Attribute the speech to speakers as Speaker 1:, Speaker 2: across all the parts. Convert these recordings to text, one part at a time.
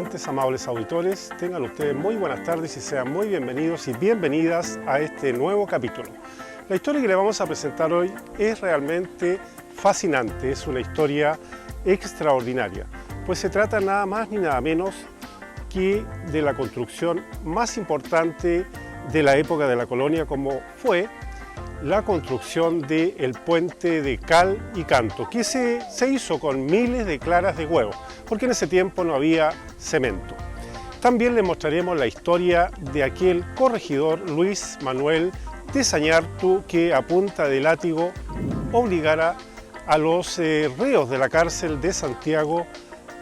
Speaker 1: televidentes, amables auditores, tengan ustedes muy buenas tardes y sean muy bienvenidos y bienvenidas a este nuevo capítulo. La historia que les vamos a presentar hoy es realmente fascinante, es una historia extraordinaria, pues se trata nada más ni nada menos que de la construcción más importante de la época de la colonia, como fue la construcción del puente de cal y canto, que se hizo con miles de claras de huevo, porque en ese tiempo no había cemento. También les mostraremos la historia de aquel corregidor Luis Manuel de Zañartu, que a punta de látigo obligara a los reos de la cárcel de Santiago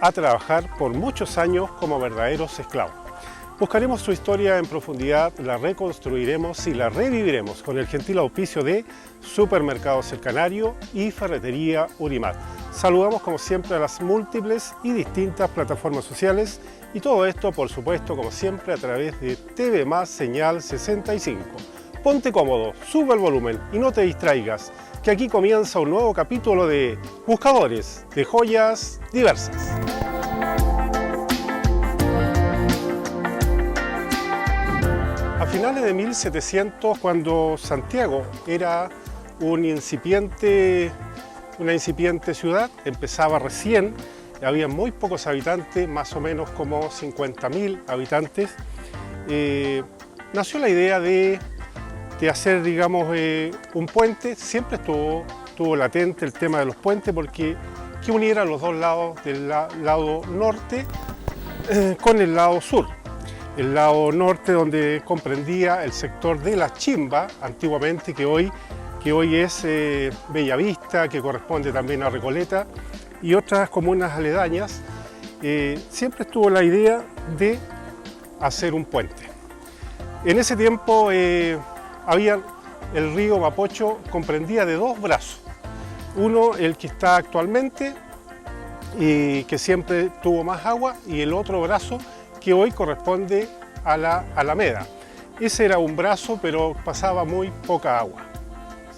Speaker 1: a trabajar por muchos años como verdaderos esclavos. Buscaremos su historia en profundidad, la reconstruiremos y la reviviremos con el gentil auspicio de Supermercados El Canario y Ferretería Urimat. Saludamos como siempre a las múltiples y distintas plataformas sociales y todo esto, por supuesto, como siempre, a través de TV Más Señal 65. Ponte cómodo, sube el volumen y no te distraigas, que aquí comienza un nuevo capítulo de Buscadores de Joyas Diversas. A finales de 1700, cuando Santiago era una incipiente ciudad, empezaba recién, había muy pocos habitantes, más o menos como 50.000 habitantes, nació la idea de hacer, digamos, un puente. Siempre estuvo latente el tema de los puentes, porque que uniera los dos lados del lado norte con el lado sur. El lado norte, donde comprendía el sector de La Chimba, antiguamente, que hoy es Bellavista, que corresponde también a Recoleta, y otras comunas aledañas. Siempre estuvo la idea de hacer un puente. En ese tiempo el río Mapocho comprendía de dos brazos. Uno, el que está actualmente, y que siempre tuvo más agua, y el otro brazo, que hoy corresponde a la Alameda. Ese era un brazo, pero pasaba muy poca agua.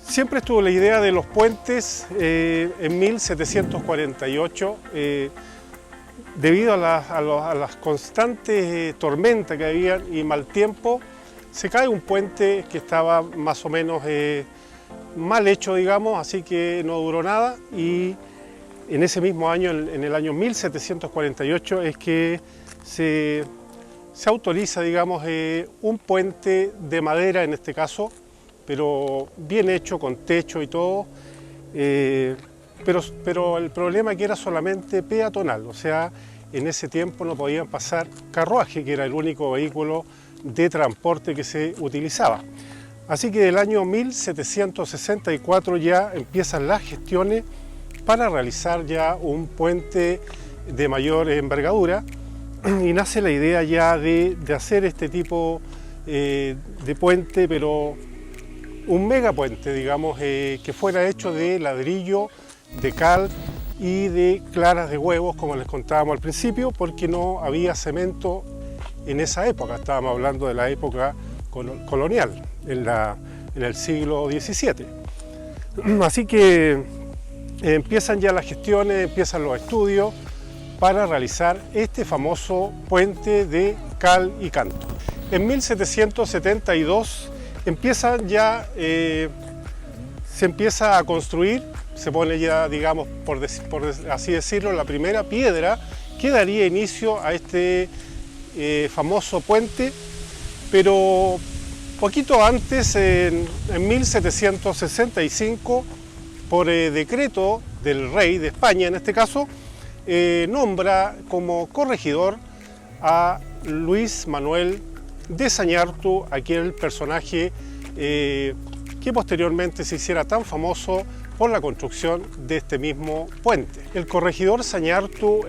Speaker 1: Siempre estuvo la idea de los puentes. En 1748, debido a las constantes tormentas que había y mal tiempo, se cae un puente que estaba más o menos mal hecho, digamos, así que no duró nada, y en ese mismo año, en el año 1748, es que se autoriza, digamos, un puente de madera en este caso, pero bien hecho, con techo y todo, pero el problema es que era solamente peatonal, o sea, en ese tiempo no podían pasar carruaje, que era el único vehículo de transporte que se utilizaba. Así que del año 1764 ya empiezan las gestiones para realizar ya un puente de mayor envergadura, y nace la idea ya de hacer este tipo de puente, pero un megapuente, digamos, que fuera hecho de ladrillo, de cal y de claras de huevos, como les contábamos al principio, porque no había cemento en esa época. Estábamos hablando de la época colonial, en el siglo XVII. Así que empiezan ya las gestiones, empiezan los estudios para realizar este famoso puente de cal y canto. En 1772 se empieza a construir, se pone ya, digamos, por así decirlo, la primera piedra que daría inicio a este famoso puente, pero poquito antes, en 1765, por decreto del rey de España, en este caso, nombra como corregidor a Luis Manuel de Zañartu, aquel personaje que posteriormente se hiciera tan famoso por la construcción de este mismo puente. El corregidor Zañartu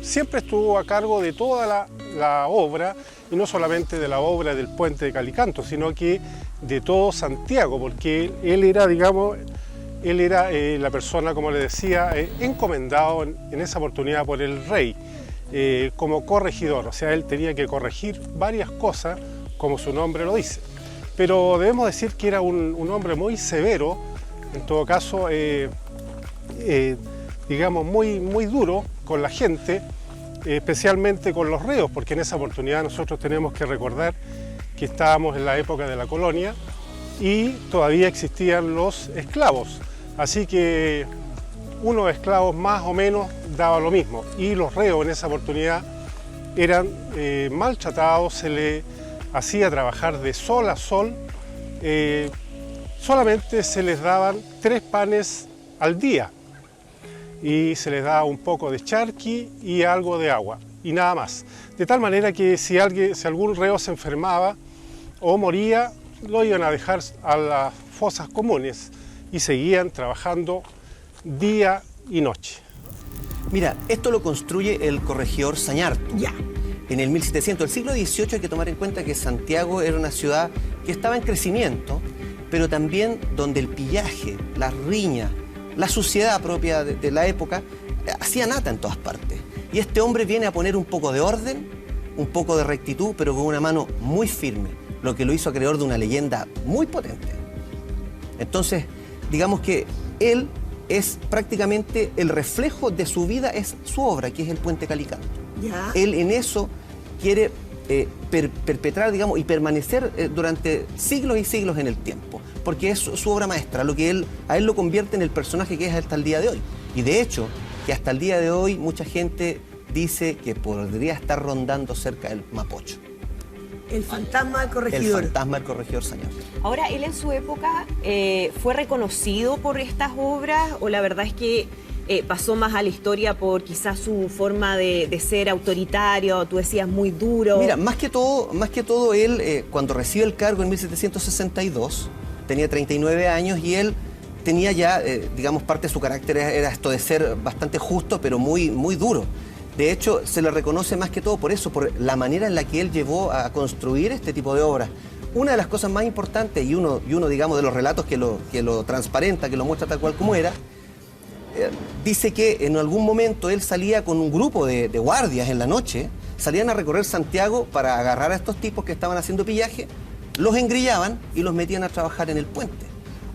Speaker 1: siempre estuvo a cargo de toda la obra, y no solamente de la obra del puente de cal y canto, sino que de todo Santiago, porque él era, digamos, la persona, como le decía, encomendado en esa oportunidad por el rey como corregidor. O sea, él tenía que corregir varias cosas, como su nombre lo dice. Pero debemos decir que era un hombre muy severo, en todo caso, digamos, muy duro con la gente, especialmente con los reos, porque en esa oportunidad nosotros tenemos que recordar que estábamos en la época de la colonia y todavía existían los esclavos, así que unos esclavos más o menos daba lo mismo, y los reos en esa oportunidad eran maltratados, se les hacía trabajar de sol a sol, solamente se les daban 3 panes al día y se les daba un poco de charqui y algo de agua y nada más, de tal manera que si algún reo se enfermaba o moría, lo iban a dejar a las fosas comunes y seguían trabajando día y noche.
Speaker 2: Mira, esto lo construye el corregidor Sañartu.
Speaker 3: Ya.
Speaker 2: En el 1700, el siglo XVIII, hay que tomar en cuenta que Santiago era una ciudad que estaba en crecimiento, pero también donde el pillaje, la riña, la suciedad propia de la época, hacía nata en todas partes. Y este hombre viene a poner un poco de orden, un poco de rectitud, pero con una mano muy firme, lo que lo hizo acreedor de una leyenda muy potente. Entonces, digamos que él es prácticamente el reflejo de su vida, es su obra, que es el Puente Calicanto.
Speaker 3: Ya.
Speaker 2: Él en eso quiere perpetrar, digamos, y permanecer durante siglos y siglos en el tiempo, porque es su obra maestra, lo que a él lo convierte en el personaje que es hasta el día de hoy. Y de hecho, que hasta el día de hoy mucha gente dice que podría estar rondando cerca del Mapocho.
Speaker 3: El fantasma del corregidor.
Speaker 2: El fantasma del corregidor Sañartu.
Speaker 4: Ahora, él en su época fue reconocido por estas obras, o la verdad es que pasó más a la historia por quizás su forma de ser autoritario, tú decías muy duro.
Speaker 2: Mira, más que todo él, cuando recibe el cargo en 1762, tenía 39 años y él tenía ya, digamos, parte de su carácter era esto de ser bastante justo, pero muy, muy duro. De hecho, se le reconoce más que todo por eso, por la manera en la que él llevó a construir este tipo de obras. Una de las cosas más importantes, y uno digamos, de los relatos que lo transparenta, que lo muestra tal cual como era, dice que en algún momento él salía con un grupo de guardias en la noche, salían a recorrer Santiago para agarrar a estos tipos que estaban haciendo pillaje, los engrillaban y los metían a trabajar en el puente.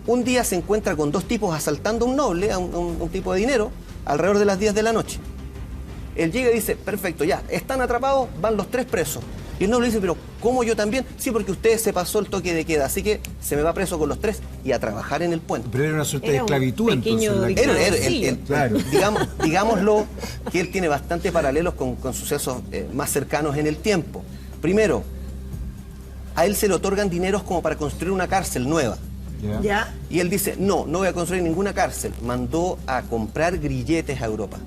Speaker 2: Un día se encuentra con 2 tipos asaltando a un noble, a un tipo de dinero, alrededor de las 10 de la noche. Él llega y dice, perfecto, ya, están atrapados, van los 3 presos. Y el noble dice, pero ¿cómo yo también? Sí, porque usted se pasó el toque de queda, así que se me va preso con los 3 y a trabajar en el puente.
Speaker 5: Pero era una suerte de
Speaker 4: Era un
Speaker 5: esclavitud
Speaker 4: pequeño
Speaker 5: entonces.
Speaker 2: Claro.
Speaker 5: Claro.
Speaker 2: Digámoslo, que él tiene bastante paralelos con sucesos más cercanos en el tiempo. Primero, a él se le otorgan dineros como para construir una cárcel nueva.
Speaker 5: Ya.
Speaker 3: Ya.
Speaker 2: Y él dice, no voy a construir ninguna cárcel. Mandó a comprar grilletes a Europa.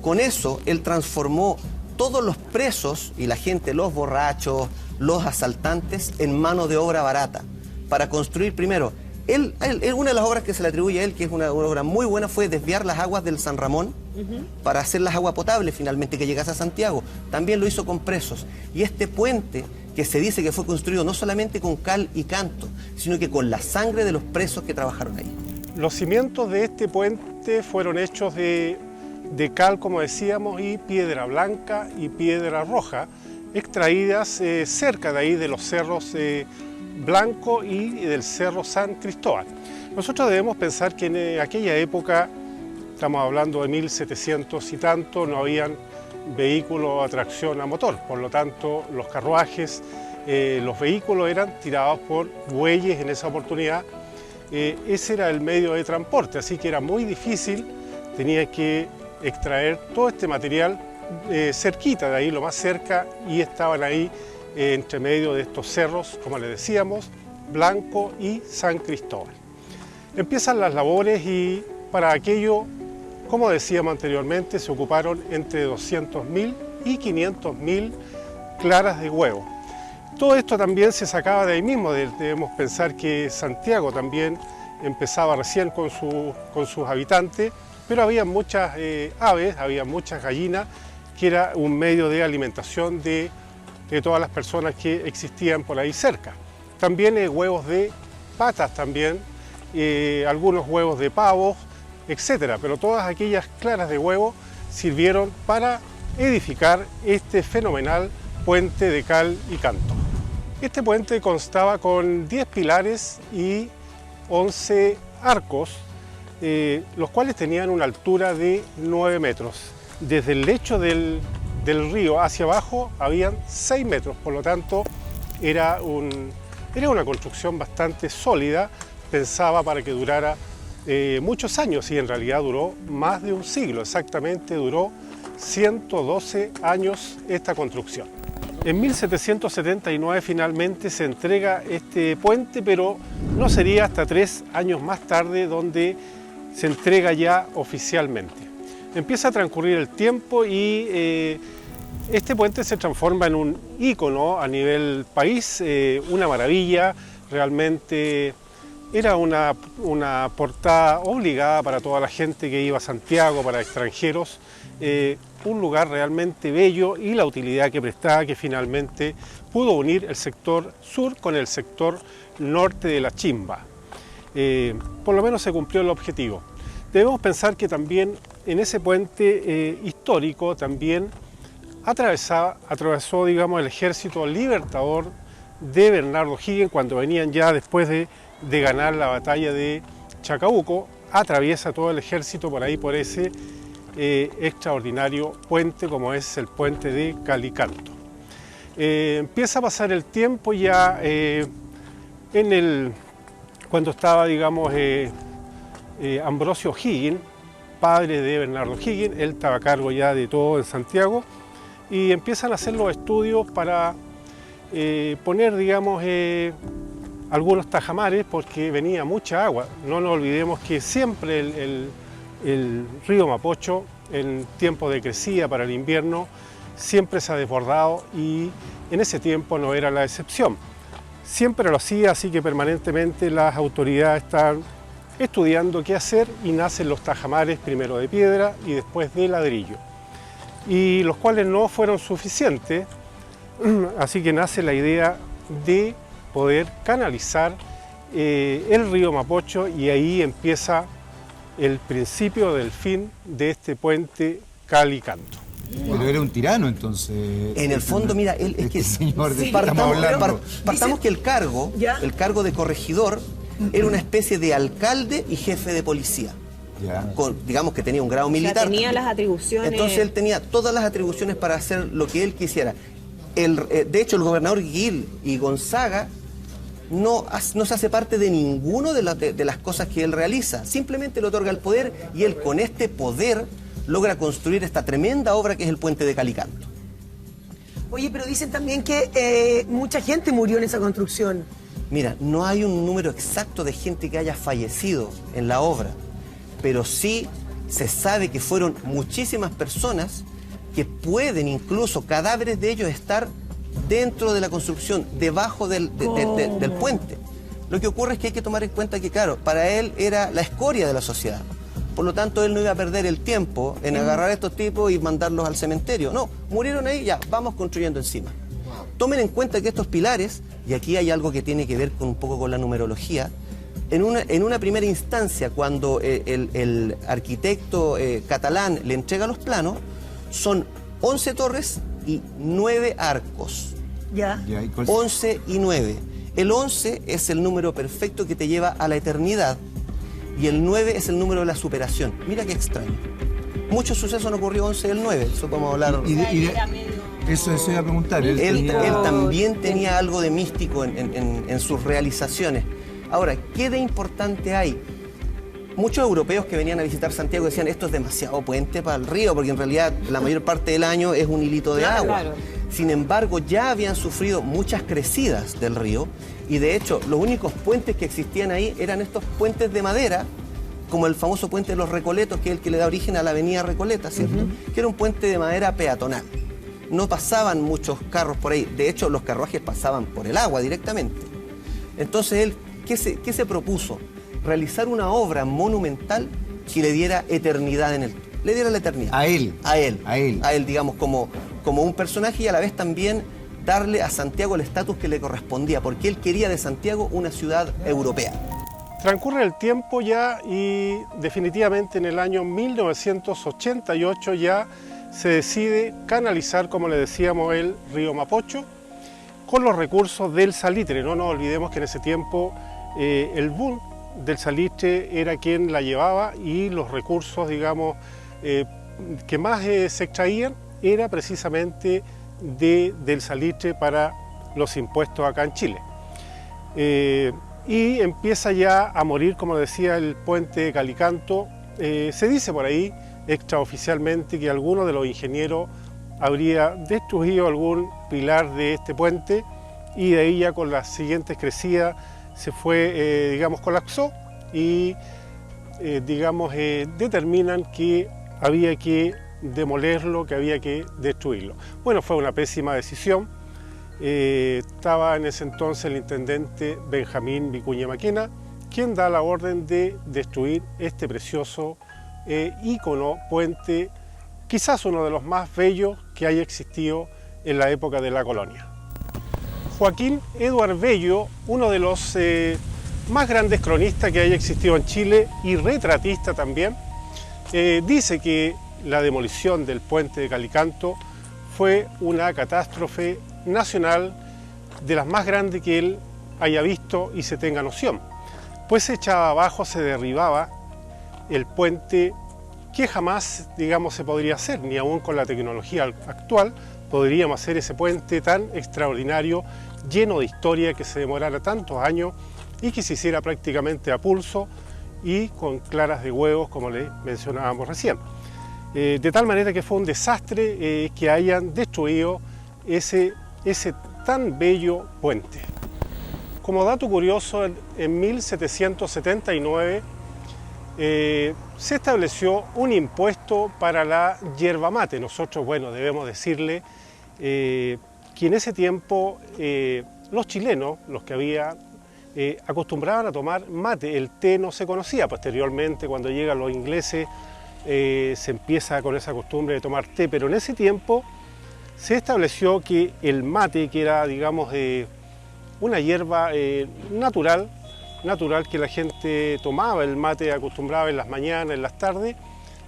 Speaker 2: Con eso, él transformó todos los presos y la gente, los borrachos, los asaltantes, en mano de obra barata. Para construir primero, una de las obras que se le atribuye a él, que es una obra muy buena, fue desviar las aguas del San Ramón para hacerlas agua potable finalmente, que llegase a Santiago. También lo hizo con presos. Y este puente, que se dice que fue construido no solamente con cal y canto, sino que con la sangre de los presos que trabajaron ahí.
Speaker 1: Los cimientos de este puente fueron hechos de cal, como decíamos, y piedra blanca y piedra roja, extraídas cerca de ahí de los cerros Blanco y del cerro San Cristóbal. Nosotros debemos pensar que en aquella época, estamos hablando de 1700 y tanto, no habían vehículos a tracción a motor, por lo tanto los carruajes, los vehículos eran tirados por bueyes en esa oportunidad. Ese era el medio de transporte, así que era muy difícil, tenía que extraer todo este material cerquita de ahí, lo más cerca, y estaban ahí entre medio de estos cerros, como les decíamos, Blanco y San Cristóbal. Empiezan las labores y para aquello, como decíamos anteriormente, se ocuparon entre 200.000 y 500.000 claras de huevo. Todo esto también se sacaba de ahí mismo, debemos pensar que Santiago también empezaba recién con sus habitantes, pero había muchas aves, había muchas gallinas, que era un medio de alimentación de todas las personas que existían por ahí cerca. También huevos de patas también, algunos huevos de pavos, etcétera, pero todas aquellas claras de huevo sirvieron para edificar este fenomenal puente de cal y canto. Este puente constaba con 10 pilares y 11 arcos, los cuales tenían una altura de 9 metros. desde el lecho del río hacia abajo habían 6 metros, por lo tanto era una construcción bastante sólida, pensaba para que durara muchos años y en realidad duró más de un siglo, exactamente duró 112 años esta construcción. En 1779 finalmente se entrega este puente, pero no sería hasta 3 años más tarde donde se entrega ya oficialmente. Empieza a transcurrir el tiempo y este puente se transforma en un ícono a nivel país, una maravilla, realmente era una portada obligada para toda la gente que iba a Santiago, para extranjeros, un lugar realmente bello y la utilidad que prestaba, que finalmente pudo unir el sector sur con el sector norte de la Chimba. Por lo menos se cumplió el objetivo. Debemos pensar que también en ese puente histórico también atravesó, digamos, el ejército libertador de Bernardo O'Higgins cuando venían ya después de ganar la batalla de Chacabuco, atraviesa todo el ejército por ahí, por ese extraordinario puente como es el puente de Calicanto. Empieza a pasar el tiempo ya cuando estaba, digamos, Ambrosio O'Higgins, padre de Bernardo O'Higgins, él estaba a cargo ya de todo en Santiago y empiezan a hacer los estudios para poner, digamos, algunos tajamares porque venía mucha agua. No nos olvidemos que siempre el río Mapocho en tiempo de crecida para el invierno siempre se ha desbordado y en ese tiempo no era la excepción. Siempre lo hacía, así que permanentemente las autoridades están estudiando qué hacer y nacen los tajamares primero de piedra y después de ladrillo, y los cuales no fueron suficientes, así que nace la idea de poder canalizar el río Mapocho y ahí empieza el principio del fin de este puente Calicanto.
Speaker 5: Pero era un tirano entonces.
Speaker 2: En el fondo, mira, él es que
Speaker 5: señor de estamos hablando.
Speaker 2: Partamos que el cargo de corregidor era una especie de alcalde y jefe de policía. Digamos que tenía un grado militar.
Speaker 4: Tenía las atribuciones.
Speaker 2: Entonces él tenía todas las atribuciones para hacer lo que él quisiera. De hecho, el gobernador Gil y Gonzaga no se hace parte de ninguno de las cosas que él realiza. Simplemente le otorga el poder y él con este poder logra construir esta tremenda obra que es el puente de Calicanto.
Speaker 3: Oye, pero dicen también que mucha gente murió en esa construcción.
Speaker 2: Mira, no hay un número exacto de gente que haya fallecido en la obra, pero sí se sabe que fueron muchísimas personas que pueden incluso cadáveres de ellos estar dentro de la construcción, debajo del puente. Lo que ocurre es que hay que tomar en cuenta que, claro, para él era la escoria de la sociedad. Por lo tanto, él no iba a perder el tiempo en agarrar a estos tipos y mandarlos al cementerio. No, murieron ahí, ya, vamos construyendo encima. Tomen en cuenta que estos pilares, y aquí hay algo que tiene que ver un poco con la numerología, en una primera instancia, cuando el arquitecto catalán le entrega los planos, son 11 torres y 9 arcos.
Speaker 3: Ya.
Speaker 2: 11 y 9. El 11 es el número perfecto que te lleva a la eternidad y el 9 es el número de la superación. Mira qué extraño. Muchos sucesos han ocurrido 11 y el 9, eso podemos hablar.
Speaker 5: Eso iba a preguntar.
Speaker 2: Él también tenía algo de místico en sus realizaciones. Ahora, ¿qué de importante hay? Muchos europeos que venían a visitar Santiago decían esto es demasiado puente para el río, porque en realidad la mayor parte del año es un hilito de agua. Claro. Sin embargo, ya habían sufrido muchas crecidas del río y de hecho los únicos puentes que existían ahí eran estos puentes de madera, como el famoso puente de los Recoletos, que es el que le da origen a la avenida Recoleta, ¿cierto? Que era un puente de madera peatonal. No pasaban muchos carros por ahí, de hecho los carruajes pasaban por el agua directamente. Entonces él, ¿qué se propuso? Realizar una obra monumental que le diera eternidad le diera la eternidad.
Speaker 5: A él.
Speaker 2: A él, digamos, como un personaje y a la vez también darle a Santiago el estatus que le correspondía, porque él quería de Santiago una ciudad europea.
Speaker 1: Transcurre el tiempo ya y definitivamente en el año 1988 ya se decide canalizar, como le decíamos, el río Mapocho con los recursos del salitre. No nos olvidemos que en ese tiempo el boom del salitre era quien la llevaba y los recursos, digamos, que más se extraían era precisamente del salitre para los impuestos acá en Chile. Y empieza ya a morir, como decía, el puente de Calicanto. Se dice por ahí, extraoficialmente, que alguno de los ingenieros habría destruido algún pilar de este puente y de ahí ya con las siguientes crecidas se fue, digamos, colapsó y, digamos, determinan que había que demolerlo, que había que destruirlo. Bueno, fue una pésima decisión. Estaba en ese entonces el intendente Benjamín Vicuña Maquena, quien da la orden de destruir este precioso ícono puente, quizás uno de los más bellos que haya existido en la época de la colonia. Joaquín Eduard Bello, uno de los más grandes cronistas que haya existido en Chile y retratista también, dice que la demolición del puente de Calicanto fue una catástrofe nacional de las más grandes que él haya visto y se tenga noción. Pues se echaba abajo, se derribaba el puente que jamás, digamos, se podría hacer, ni aún con la tecnología actual podríamos hacer ese puente tan extraordinario, lleno de historia, que se demorara tantos años y que se hiciera prácticamente a pulso y con claras de huevos, como le mencionábamos recién. De tal manera que fue un desastre que hayan destruido ese tan bello puente. Como dato curioso, en 1779 se estableció un impuesto para la yerba mate. Nosotros, bueno, debemos decirle que en ese tiempo los chilenos, los que había, acostumbraban a tomar mate. El té no se conocía. Posteriormente, cuando llegan los ingleses, se empieza con esa costumbre de tomar té, pero en ese tiempo se estableció que el mate, que era, digamos, una hierba natural que la gente tomaba, el mate acostumbraba en las mañanas, en las tardes,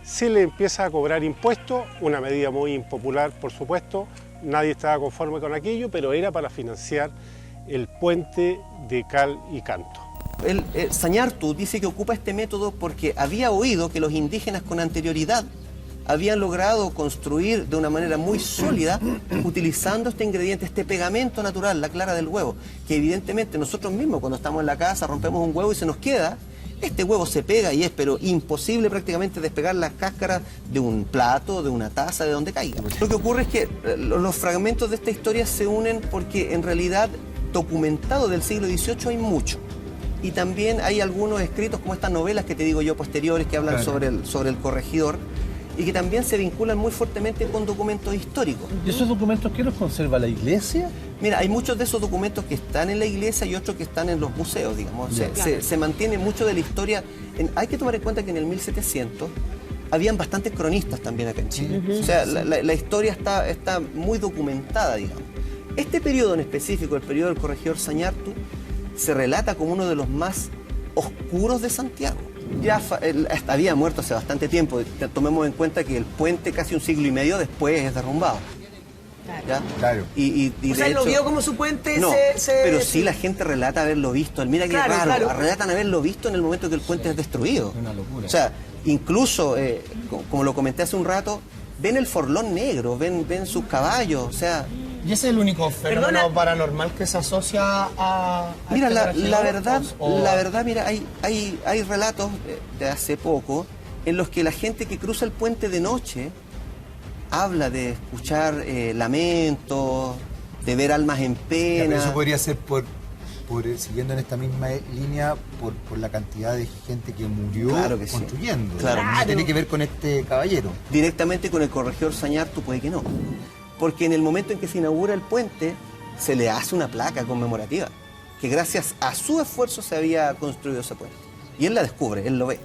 Speaker 1: se le empieza a cobrar impuestos, una medida muy impopular, por supuesto, nadie estaba conforme con aquello, pero era para financiar el puente de Cal y Canto.
Speaker 2: Sañartu dice que ocupa este método porque había oído que los indígenas con anterioridad habían logrado construir de una manera muy sólida utilizando este ingrediente, este pegamento natural, la clara del huevo, que evidentemente nosotros mismos cuando estamos en la casa rompemos un huevo y se nos queda, este huevo se pega y es pero imposible prácticamente despegar las cáscaras de un plato, de una taza, de donde caiga. Lo que ocurre es que los fragmentos de esta historia se unen porque en realidad documentado del siglo XVIII hay mucho. Y también hay algunos escritos como estas novelas que te digo yo posteriores que hablan sobre el corregidor y que también se vinculan muy fuertemente con documentos históricos.
Speaker 6: ¿Y esos documentos qué los conserva la iglesia?
Speaker 2: Mira, hay muchos de esos documentos que están en la iglesia y otros que están en los museos, digamos. Se mantiene mucho de la historia. Hay que tomar en cuenta que en el 1700 habían bastantes cronistas también acá en Chile. O sea, la historia está muy documentada, digamos. Este periodo en específico, el periodo del corregidor Sañartu, se relata como uno de los más oscuros de Santiago. Ya había muerto hace bastante tiempo. Tomemos en cuenta que el puente casi un siglo y medio después es derrumbado. ¿Ya?
Speaker 5: Claro.
Speaker 2: Y
Speaker 3: o sea, él lo vio como su puente.
Speaker 2: No, pero sí la gente relata haberlo visto. Mira qué raro, relatan haberlo visto en el momento que el puente es destruido.
Speaker 5: Una locura.
Speaker 2: O sea, incluso, como lo comenté hace un rato, ven el forlón negro, ven sus caballos, o sea...
Speaker 7: ¿Y ese es el único fenómeno paranormal que se asocia a
Speaker 2: mira,
Speaker 7: este
Speaker 2: la verdad, mira, hay relatos de hace poco en los que la gente que cruza el puente de noche habla de escuchar lamentos, de ver almas en pena.
Speaker 5: Pero eso podría ser siguiendo en esta misma línea por la cantidad de gente que murió construyendo.
Speaker 2: Sí. Claro.
Speaker 5: No tiene que ver con este caballero.
Speaker 2: Directamente con el corregidor Sañartu puede que no. Porque en el momento en que se inaugura el puente, se le hace una placa conmemorativa, que gracias a su esfuerzo se había construido ese puente. Y él la descubre, él lo ve.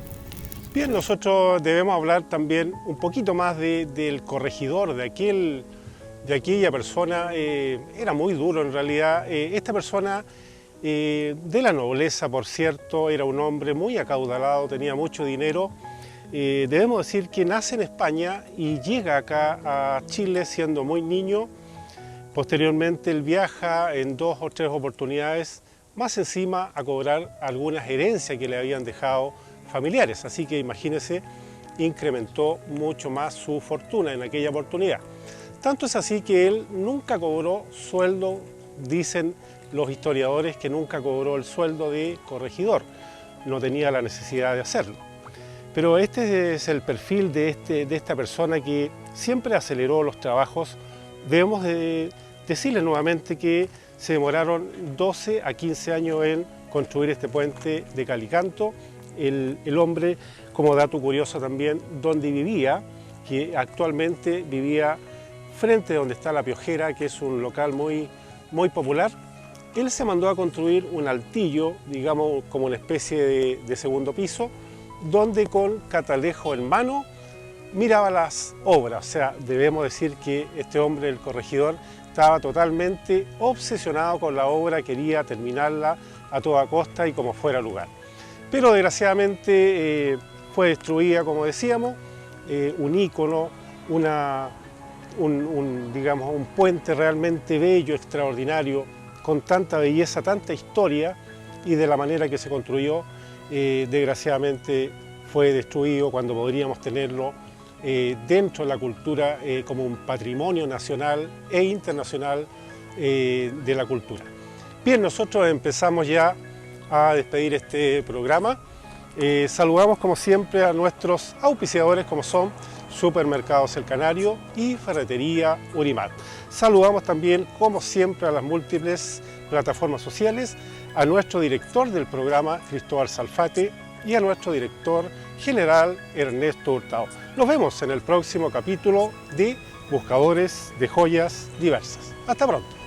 Speaker 1: Bien, nosotros debemos hablar también un poquito más del corregidor, de aquella persona. Era muy duro en realidad. Esta persona, de la nobleza, por cierto, era un hombre muy acaudalado, tenía mucho dinero. Debemos decir que nace en España y llega acá a Chile siendo muy niño. Posteriormente él viaja en 2 o 3 oportunidades, más encima a cobrar algunas herencias que le habían dejado familiares. Así que imagínense incrementó mucho más su fortuna en aquella oportunidad. Tanto es así que él nunca cobró sueldo, dicen los historiadores que nunca cobró el sueldo de corregidor, no tenía la necesidad de hacerlo. Pero este es el perfil de esta persona que siempre aceleró los trabajos. Debemos decirles nuevamente que se demoraron 12 a 15 años en construir este puente de Calicanto. El hombre, como dato curioso también, donde vivía, que actualmente vivía frente a donde está La Piojera, que es un local muy popular, él se mandó a construir un altillo, digamos como una especie de segundo piso, donde con catalejo en mano miraba las obras. O sea, debemos decir que este hombre, el corregidor, estaba totalmente obsesionado con la obra, quería terminarla a toda costa y como fuera lugar. Pero desgraciadamente fue destruida, como decíamos, un ícono, un puente realmente bello, extraordinario, con tanta belleza, tanta historia, y de la manera que se construyó, desgraciadamente fue destruido cuando podríamos tenerlo dentro de la cultura como un patrimonio nacional e internacional de la cultura. Bien, nosotros empezamos ya a despedir este programa. Saludamos como siempre a nuestros auspiciadores como son Supermercados El Canario y Ferretería Urimat. Saludamos también como siempre a las múltiples plataformas sociales, a nuestro director del programa Cristóbal Salfate y a nuestro director general Ernesto Hurtado. Nos vemos en el próximo capítulo de Buscadores de Joyas Diversas. Hasta pronto.